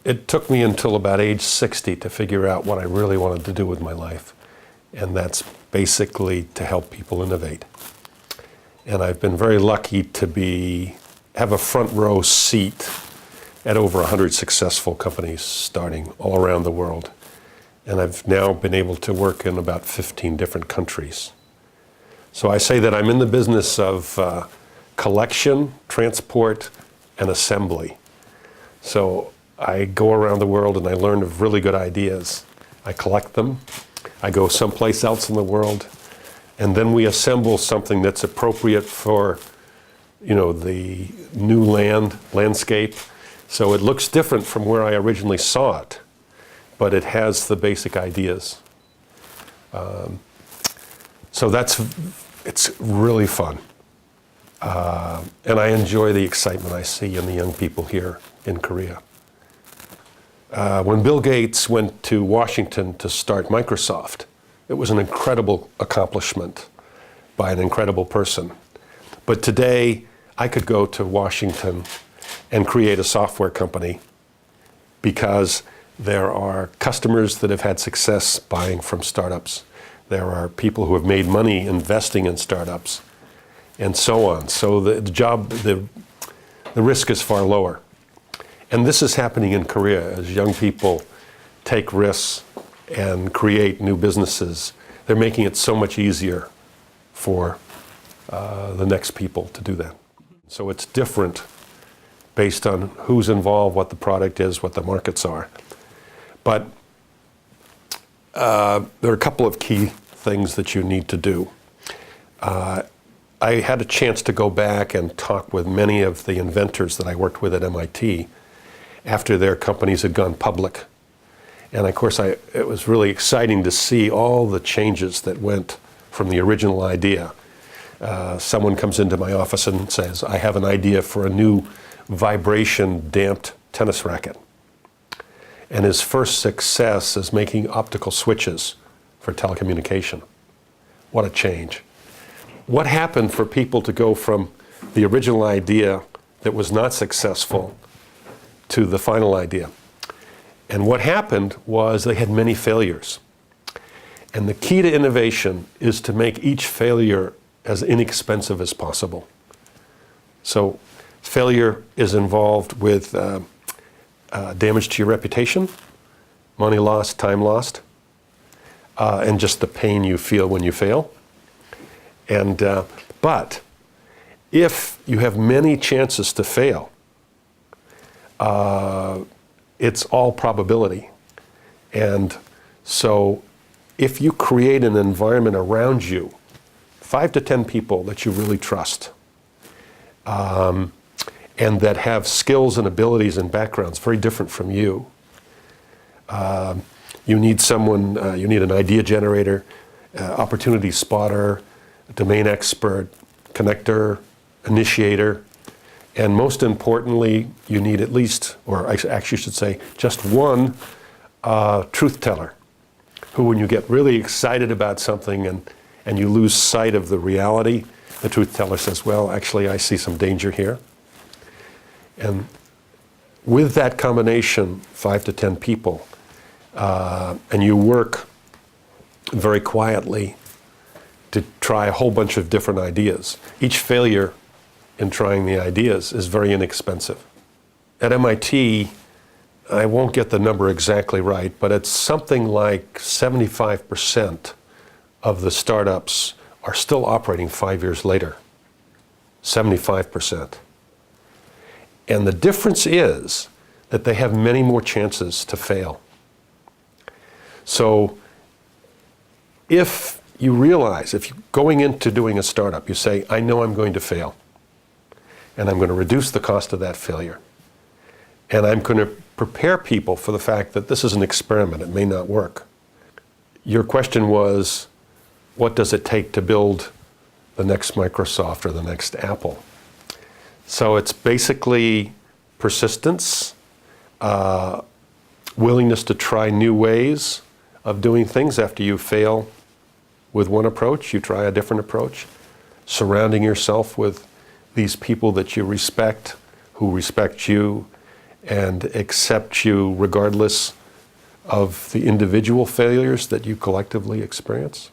It took me until about age 60 to figure out what I really wanted to do with my life. And that's basically to help people innovate. And I've been very lucky to have a front row seat at over 100 successful companies starting all around the world. And I've now been able to work in about 15 different countries. So I say that I'm in the business of collection, transport, and assembly. So I go around the world and I learn of really good ideas. I collect them, I go someplace else in the world, and then we assemble something that's appropriate for, the new landscape. So it looks different from where I originally saw it, but it has the basic ideas. So it's really fun. And I enjoy the excitement I see in the young people here in Korea. When Bill Gates went to Washington to start Microsoft, it was an incredible accomplishment by an incredible person. But today, I could go to Washington and create a software company because there are customers that have had success buying from startups. There are people who have made money investing in startups, and so on. So the risk is far lower. And this is happening in Korea as young people take risks and create new businesses. They're making it so much easier for the next people to do that. So it's different based on who's involved, what the product is, what the markets are. But there are a couple of key things that you need to do. I had a chance to go back and talk with many of the inventors that I worked with at MIT after their companies had gone public. And of course, it was really exciting to see all the changes that went from the original idea. Someone comes into my office and says, I have an idea for a new vibration-damped tennis racket. And his first success is making optical switches for telecommunication. What a change. What happened for people to go from the original idea that was not successful to the final idea? And what happened was they had many failures. And the key to innovation is to make each failure as inexpensive as possible. So failure is involved with damage to your reputation, money lost, time lost, and just the pain you feel when you fail. And but if you have many chances to fail, it's all probability. And so if you create an environment around you, 5 to 10 people that you really trust, and that have skills and abilities and backgrounds very different from you, you need someone, you need an idea generator, opportunity spotter, domain expert, connector, initiator, and most importantly, you need at least, or I actually should say, just one truth teller, who when you get really excited about something and you lose sight of the reality, the truth teller says, well, actually, I see some danger here. And with that combination, 5 to 10 people, and you work very quietly to try a whole bunch of different ideas. Each failure in trying the ideas is very inexpensive. At MIT, I won't get the number exactly right, but it's something like 75% of the startups are still operating 5 years later. 75%. And the difference is that they have many more chances to fail. So if you realize, if you're going into doing a startup, you say, I know I'm going to fail, and I'm going to reduce the cost of that failure. And I'm going to prepare people for the fact that this is an experiment, it may not work. Your question was, what does it take to build the next Microsoft or the next Apple? So it's basically persistence, willingness to try new ways of doing things. After you fail with one approach, you try a different approach, surrounding yourself with these people that you respect, who respect you, and accept you regardless of the individual failures that you collectively experience?